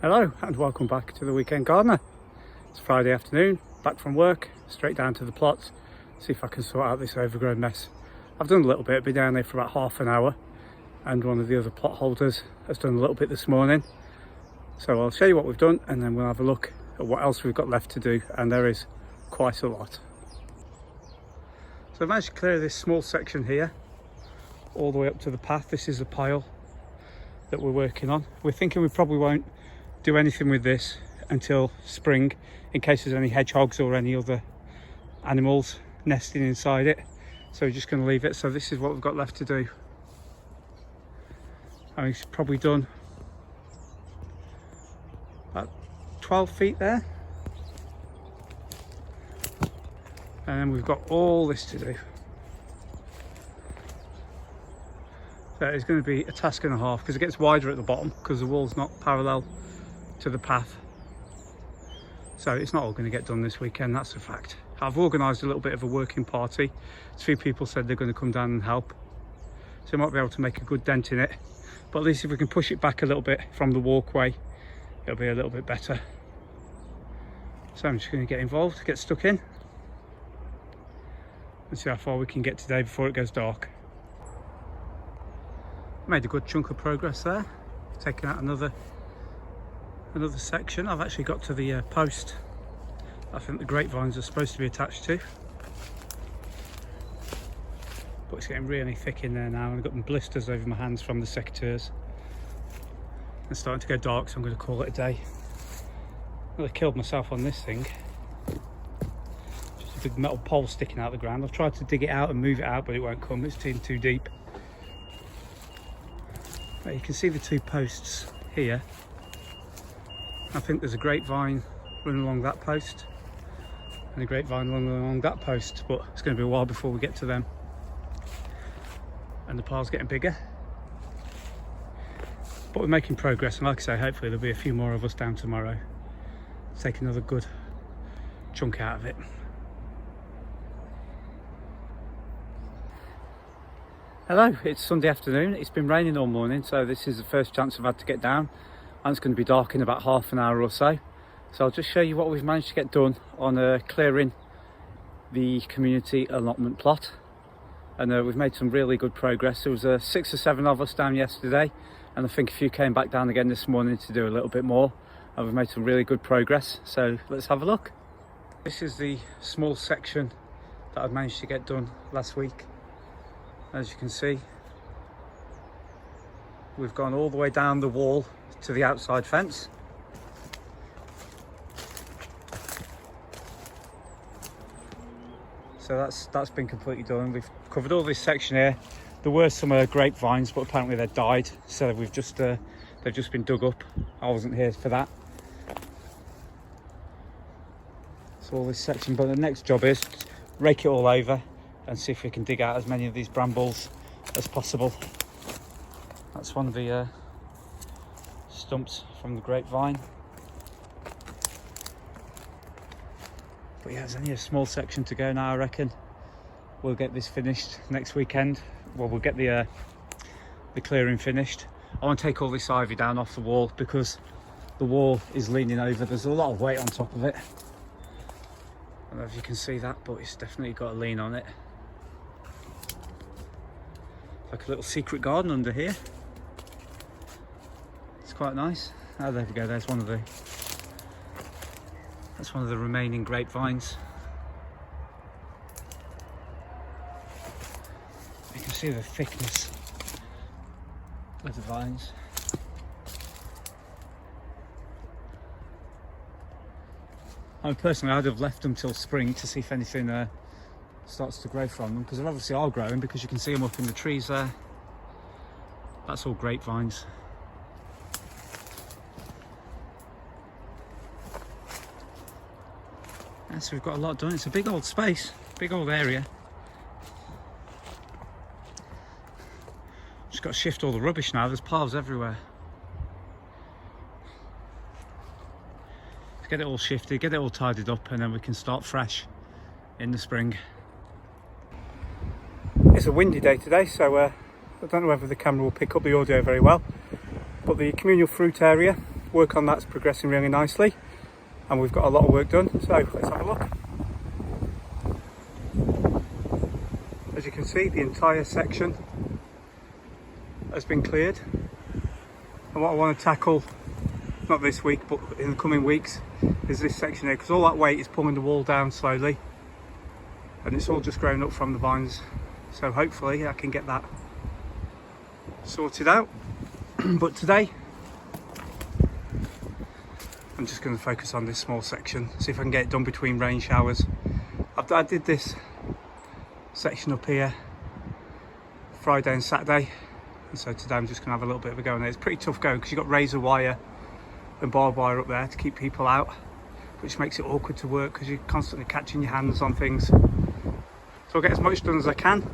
Hello and welcome back to the Weekend Gardener. It's Friday afternoon, back from work, straight down to the plots, see if I can sort out this overgrown mess. I've done a little bit, been down there for about half an hour, and one of the other plot holders has done a little bit this morning. So I'll show you what we've done and then we'll have a look at what else we've got left to do, and there is quite a lot. So I've managed to clear this small section here all the way up to the path. This is the pile that we're working on. We're thinking we probably won't do anything with this until spring, in case there's any hedgehogs or any other animals nesting inside it. So we're just going to leave it. So this is what we've got left to do. And it's probably done about 12 feet there, and then we've got all this to do. So it's going to be a task and a half, because it gets wider at the bottom because the wall's not parallel to the path. So it's not all going to get done this weekend, that's a fact. I've organised a little bit of a working party. A few people said they're going to come down and help, so we might be able to make a good dent in it. But at least if we can push it back a little bit from the walkway, it'll be a little bit better. So I'm just going to get involved, get stuck in, and see how far we can get today before it goes dark. Made a good chunk of progress there, taking out another section. I've actually got to the post I think the grapevines are supposed to be attached to, but it's getting really thick in there now, and I've got them blisters over my hands from the secateurs. It's starting to go dark, so I'm going to call it a day. Well, I killed myself on this thing. Just a big metal pole sticking out of the ground. I've tried to dig it out and move it out, but it won't come. It's too deep. But you can see the two posts here. I think there's a grapevine running along that post and a grapevine running along that post, but it's going to be a while before we get to them. And the pile's getting bigger. But we're making progress, and like I say, hopefully there'll be a few more of us down tomorrow. Take another good chunk out of it. Hello, it's Sunday afternoon. It's been raining all morning, so this is the first chance I've had to get down, and it's going to be dark in about half an hour or so. So I'll just show you what we've managed to get done on clearing the community allotment plot. And we've made some really good progress. There was 6 or 7 of us down yesterday, and I think a few came back down again this morning to do a little bit more, and we've made some really good progress. So let's have a look. This is the small section that I've managed to get done last week. As you can see, we've gone all the way down the wall to the outside fence. So that's been completely done. We've covered all this section here. There were some grapevines, but apparently they've died, so they've just been dug up. I wasn't here for that. So all this section, but the next job is to rake it all over and see if we can dig out as many of these brambles as possible. That's one of the stumps from the grapevine. But yeah, there's only a small section to go now, I reckon. We'll get this finished next weekend. Well, we'll get the clearing finished. I want to take all this ivy down off the wall because the wall is leaning over. There's a lot of weight on top of it. I don't know if you can see that, but it's definitely got a lean on it. Like a little secret garden under here. It's quite nice. Oh, there we go. That's one of the remaining grapevines. You can see the thickness of the vines. Personally, I'd have left them till spring to see if anything starts to grow from them, because they obviously are growing, because you can see them up in the trees there. That's all grapevines. Yeah, so we've got a lot done. It's a big old space, big old area. Just got to shift all the rubbish now. There's piles everywhere. Let's get it all shifted, get it all tidied up, and then we can start fresh in the spring. It's a windy day today, so I don't know whether the camera will pick up the audio very well, but the communal fruit area work on that's progressing really nicely and we've got a lot of work done, so let's have a look. As you can see, the entire section has been cleared, and what I want to tackle, not this week but in the coming weeks, is this section here, because all that weight is pulling the wall down slowly and it's all just grown up from the vines, so hopefully I can get that sorted out. But today I'm just going to focus on this small section, see if I can get it done between rain showers. I did this section up here Friday and Saturday, and so today I'm just going to have a little bit of a go on it. It's pretty tough going because you've got razor wire and barbed wire up there to keep people out, which makes it awkward to work because you're constantly catching your hands on things. So I'll get as much done as I can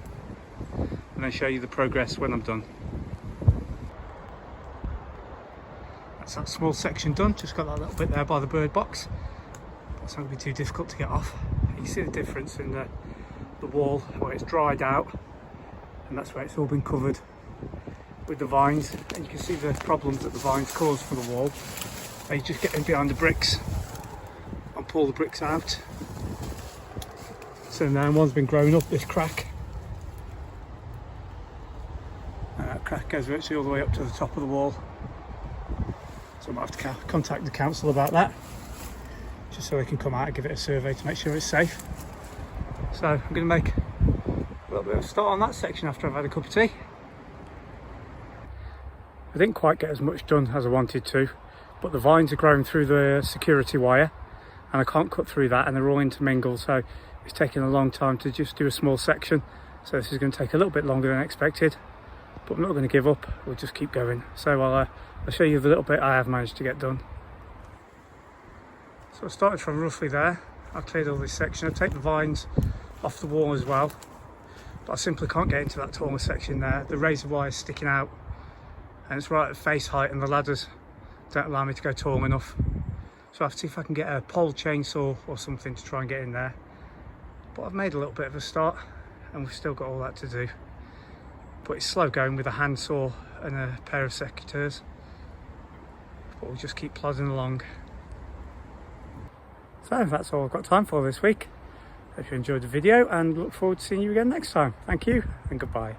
and then show you the progress when I'm done. That's that small section done, just got that little bit there by the bird box. That's not going to be too difficult to get off. You see the difference in the wall where it's dried out, and that's where it's all been covered with the vines, and you can see the problems that the vines cause for the wall. You just get in behind the bricks and pull the bricks out. So now one's been growing up this crack, and that crack goes virtually all the way up to the top of the wall. So I might have to contact the council about that, just so they can come out and give it a survey to make sure it's safe. So I'm going to make a little bit of a start on that section after I've had a cup of tea. I didn't quite get as much done as I wanted to, but the vines are growing through the security wire and I can't cut through that, and they're all intermingled, so it's taking a long time to just do a small section. So this is going to take a little bit longer than expected, but I'm not going to give up, we'll just keep going. So I'll show you the little bit I have managed to get done. So I started from roughly there. I've cleared all this section. I've taken the vines off the wall as well, but I simply can't get into that taller section there. The razor wire is sticking out and it's right at face height, and the ladders don't allow me to go tall enough. So I have to see if I can get a pole chainsaw or something to try and get in there. But I've made a little bit of a start and we've still got all that to do. But it's slow going with a handsaw and a pair of secateurs. But we'll just keep plodding along. So that's all I've got time for this week. Hope you enjoyed the video and look forward to seeing you again next time. Thank you and goodbye.